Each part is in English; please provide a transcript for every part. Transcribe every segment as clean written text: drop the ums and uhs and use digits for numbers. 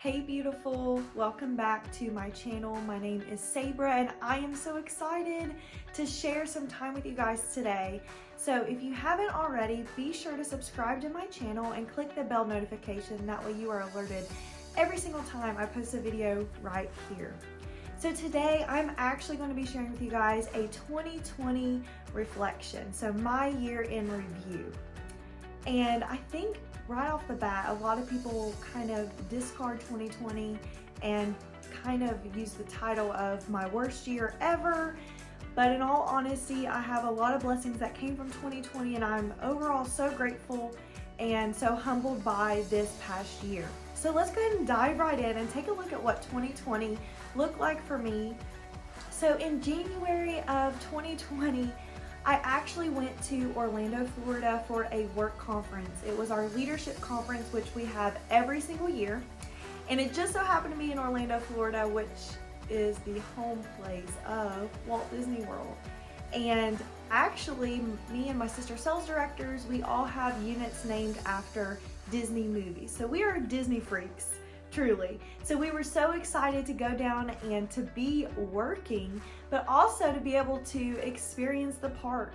Hey beautiful, welcome back to my channel. My name is Sabra and I am so excited to share some time with you guys today. So if you haven't already, be sure to subscribe to my channel and click the bell notification. That way you are alerted every single time I post a video right here. So today I'm actually going to be sharing with you guys a 2020 reflection. So my year in review. And I think right off the bat, a lot of people kind of discard 2020 and kind of use the title of my worst year ever. But in all honesty, I have a lot of blessings that came from 2020 and I'm overall so grateful and so humbled by this past year. So let's go ahead and dive right in and take a look at what 2020 looked like for me. So in January of 2020, I actually went to Orlando, Florida for a work conference. It was our leadership conference, which we have every single year. And it just so happened to be in Orlando, Florida, which is the home place of Walt Disney World. And actually, me and my sister sales directors, we all have units named after Disney movies. So we are Disney freaks. Truly. So we were so excited to go down and to be working, but also to be able to experience the park.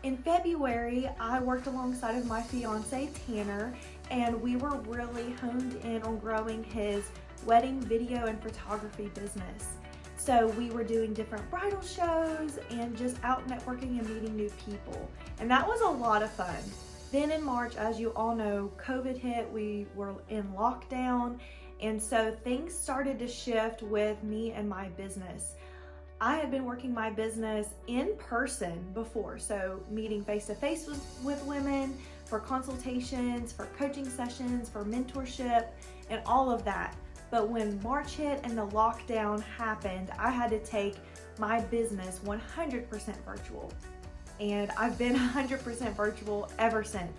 In February, I worked alongside of my fiance, Tanner, and we were really honed in on growing his wedding video and photography business. So we were doing different bridal shows and just out networking and meeting new people. And that was a lot of fun. Then in March, as you all know, COVID hit, we were in lockdown. And so things started to shift with me and my business. I had been working my business in person before, so meeting face-to-face with women for consultations, for coaching sessions, for mentorship, and all of that. But when March hit and the lockdown happened, I had to take my business 100% virtual. And I've been 100% virtual ever since.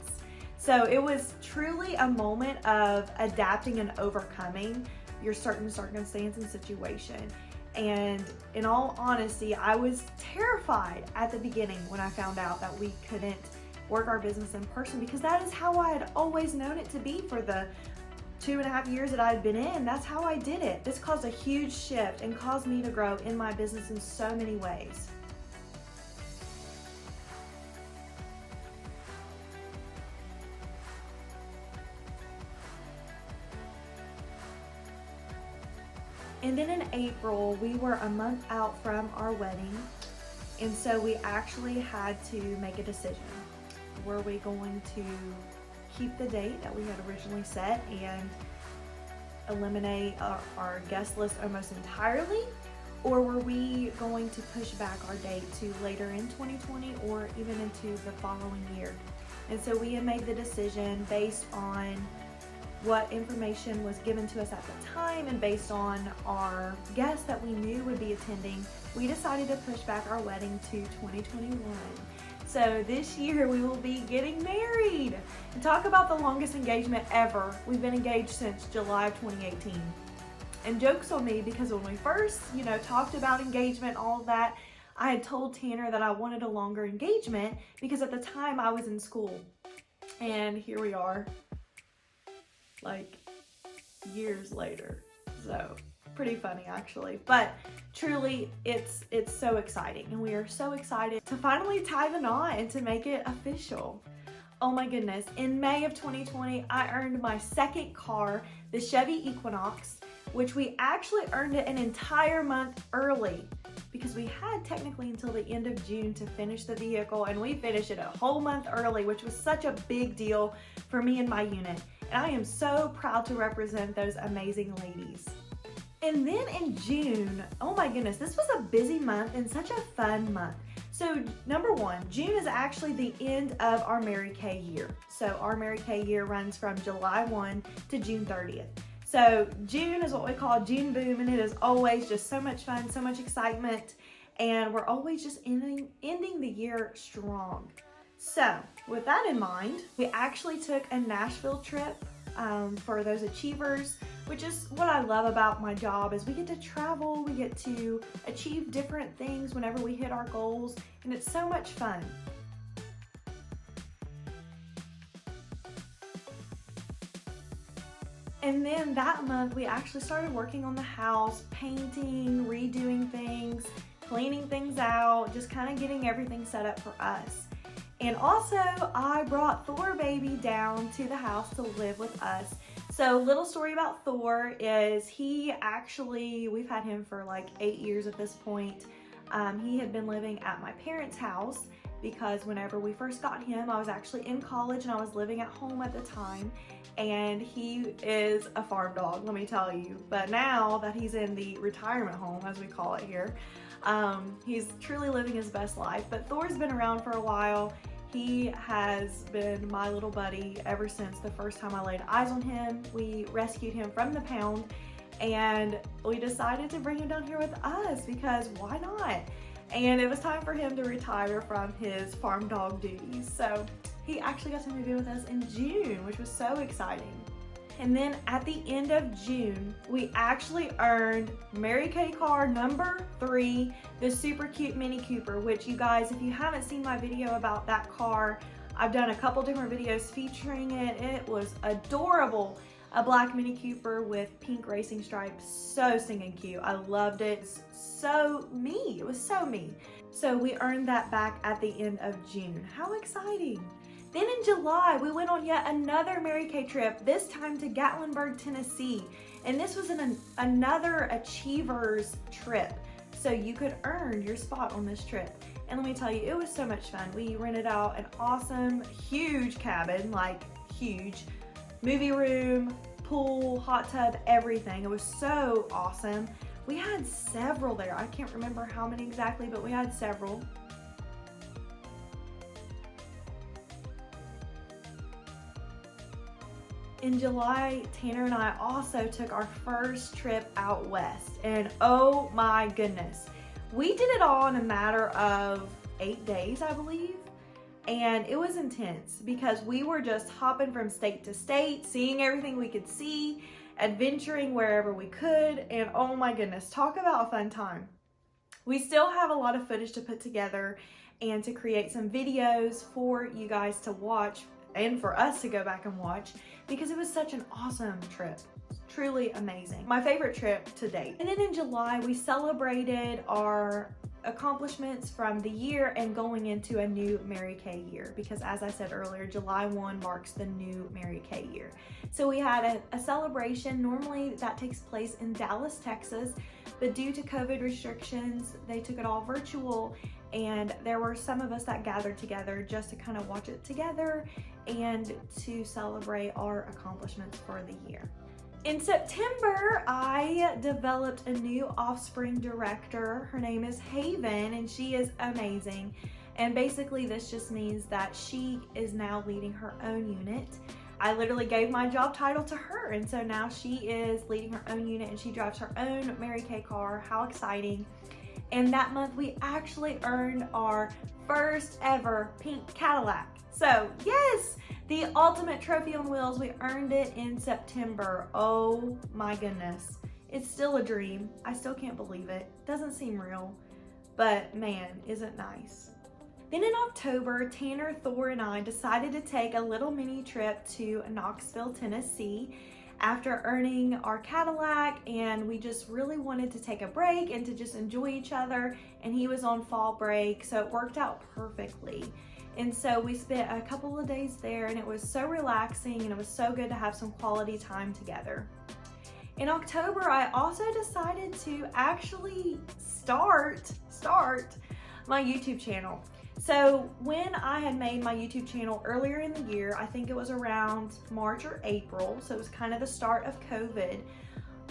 So it was truly a moment of adapting and overcoming your certain circumstance and situation. And in all honesty, I was terrified at the beginning when I found out that we couldn't work our business in person, because that is how I had always known it to be for the 2.5 years that I had been in. That's how I did it. This caused a huge shift and caused me to grow in my business in so many ways. And then in April, we were a month out from our wedding. And so we actually had to make a decision. Were we going to keep the date that we had originally set and eliminate our guest list almost entirely? Or were we going to push back our date to later in 2020 or even into the following year? And so we had made the decision based on what information was given to us at the time and based on our guests that we knew would be attending, we decided to push back our wedding to 2021. So this year we will be getting married. And talk about the longest engagement ever. We've been engaged since July of 2018. And jokes on me, because when we first, talked about engagement, all of that, I had told Tanner that I wanted a longer engagement because at the time I was in school. And here we are, like years later. So pretty funny actually, but truly it's so exciting, and we are so excited to finally tie the knot and to make it official. Oh my goodness, in May of 2020 I earned my second car, the Chevy Equinox, which we actually earned it an entire month early because we had technically until the end of June to finish the vehicle, and we finished it a whole month early, which was such a big deal for me and my unit. And I am so proud to represent those amazing ladies. And then in June, oh my goodness, this was a busy month and such a fun month. So number one, June is actually the end of our Mary Kay year. So our Mary Kay year runs from July 1 to June 30th. So June is what we call June Boom, and it is always just so much fun, so much excitement, and we're always just ending the year strong. So with that in mind, we actually took a Nashville trip for those achievers, which is what I love about my job, is we get to travel, we get to achieve different things whenever we hit our goals, and it's so much fun. And then that month we actually started working on the house, painting, redoing things, cleaning things out, just kind of getting everything set up for us. And also I brought Thor baby down to the house to live with us. So little story about Thor is we've had him for like 8 years at this point. He had been living at my parents' house because whenever we first got him, I was actually in college and I was living at home at the time. And he is a farm dog, let me tell you. But now that he's in the retirement home, as we call it here, he's truly living his best life. But Thor's been around for a while. He has been my little buddy ever since the first time I laid eyes on him. We rescued him from the pound and we decided to bring him down here with us because why not? And it was time for him to retire from his farm dog duties. So he actually got to move in with us in June, which was so exciting. And then at the end of June, we actually earned Mary Kay car number 3, the super cute Mini Cooper, which you guys, if you haven't seen my video about that car, I've done a couple different videos featuring it. It was adorable. A black Mini Cooper with pink racing stripes, so stinking cute. I loved it. So me, it was so me. So we earned that back at the end of June. How exciting. Then in July, we went on yet another Mary Kay trip, this time to Gatlinburg, Tennessee. And this was another Achievers trip. So you could earn your spot on this trip. And let me tell you, it was so much fun. We rented out an awesome, huge cabin, like huge, movie room, pool, hot tub, everything. It was so awesome. We had several there. I can't remember how many exactly, but we had several. In July, Tanner and I also took our first trip out west, and oh my goodness. We did it all in a matter of 8 days, I believe. And it was intense because we were just hopping from state to state, seeing everything we could see, adventuring wherever we could, and oh my goodness, talk about a fun time. We still have a lot of footage to put together and to create some videos for you guys to watch and for us to go back and watch because it was such an awesome trip. Truly amazing. My favorite trip to date. And then in July, we celebrated our accomplishments from the year and going into a new Mary Kay year because as I said earlier, July 1 marks the new Mary Kay year. So we had a celebration. Normally that takes place in Dallas, Texas, but due to COVID restrictions, they took it all virtual, and there were some of us that gathered together just to kind of watch it together and to celebrate our accomplishments for the year. In September, I developed a new offspring director. Her name is Haven, and she is amazing. And basically this just means that she is now leading her own unit. I literally gave my job title to her, and so now she is leading her own unit and she drives her own Mary Kay car. How exciting. And that month we actually earned our first ever pink Cadillac. So yes, the ultimate trophy on wheels, we earned it in September. Oh my goodness. It's still a dream. I still can't believe it. Doesn't seem real, but man, is it nice. Then in October, Tanner, Thor, and I decided to take a little mini trip to Knoxville, Tennessee after earning our Cadillac, and we just really wanted to take a break and to just enjoy each other, and he was on fall break, so it worked out perfectly. And so we spent a couple of days there, and it was so relaxing, and it was so good to have some quality time together. In October, I also decided to actually start my YouTube channel. So when I had made my YouTube channel earlier in the year, I think it was around March or April, so it was kind of the start of COVID,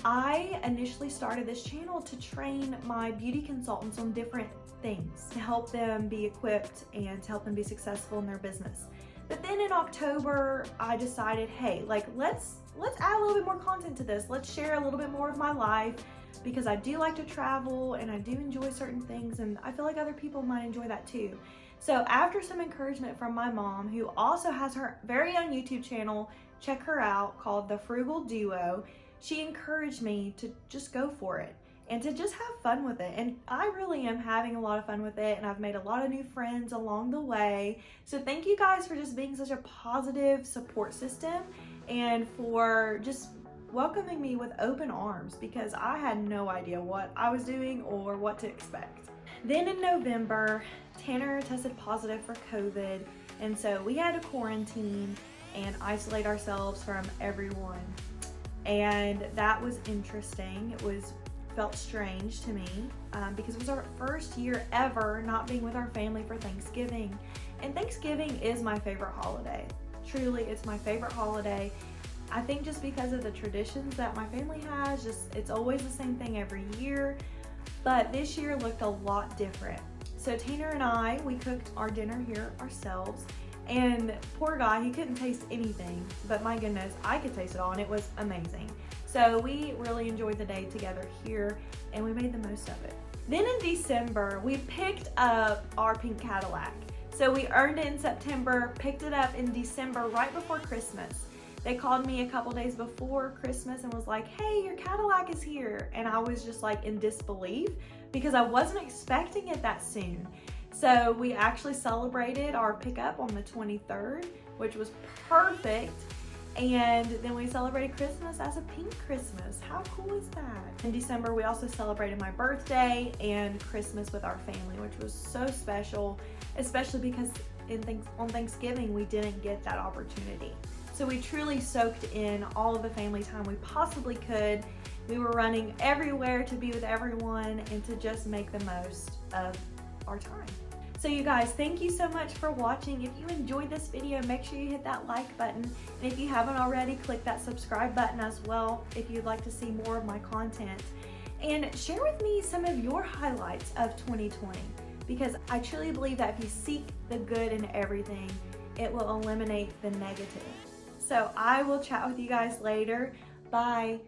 I initially started this channel to train my beauty consultants on different things to help them be equipped and to help them be successful in their business. But then in October, I decided, hey, like let's add a little bit more content to this. Let's share a little bit more of my life because I do like to travel and I do enjoy certain things, and I feel like other people might enjoy that too. So after some encouragement from my mom, who also has her very own YouTube channel, check her out, called The Frugal Duo, she encouraged me to just go for it and to just have fun with it. And I really am having a lot of fun with it, and I've made a lot of new friends along the way. So thank you guys for just being such a positive support system and for just welcoming me with open arms because I had no idea what I was doing or what to expect. Then in November, Tanner tested positive for COVID, and so we had to quarantine and isolate ourselves from everyone. And that was interesting. It felt strange to me because it was our first year ever not being with our family for Thanksgiving. And Thanksgiving is my favorite holiday. Truly, it's my favorite holiday. I think just because of the traditions that my family has, it's always the same thing every year. But this year looked a lot different. So Tanner and I, we cooked our dinner here ourselves. And poor guy, he couldn't taste anything, but my goodness, I could taste it all and it was amazing. So we really enjoyed the day together here and we made the most of it. Then in December, we picked up our pink Cadillac. So we earned it in September, picked it up in December, right before Christmas. They called me a couple days before Christmas and was like, hey, your Cadillac is here. And I was just like in disbelief because I wasn't expecting it that soon. So we actually celebrated our pickup on the 23rd, which was perfect. And then we celebrated Christmas as a pink Christmas. How cool is that? In December, we also celebrated my birthday and Christmas with our family, which was so special, especially because on Thanksgiving, we didn't get that opportunity. So we truly soaked in all of the family time we possibly could. We were running everywhere to be with everyone and to just make the most of our time. So you guys, thank you so much for watching. If you enjoyed this video, make sure you hit that like button. And if you haven't already, click that subscribe button as well if you'd like to see more of my content. And share with me some of your highlights of 2020 because I truly believe that if you seek the good in everything, it will eliminate the negative. So I will chat with you guys later. Bye.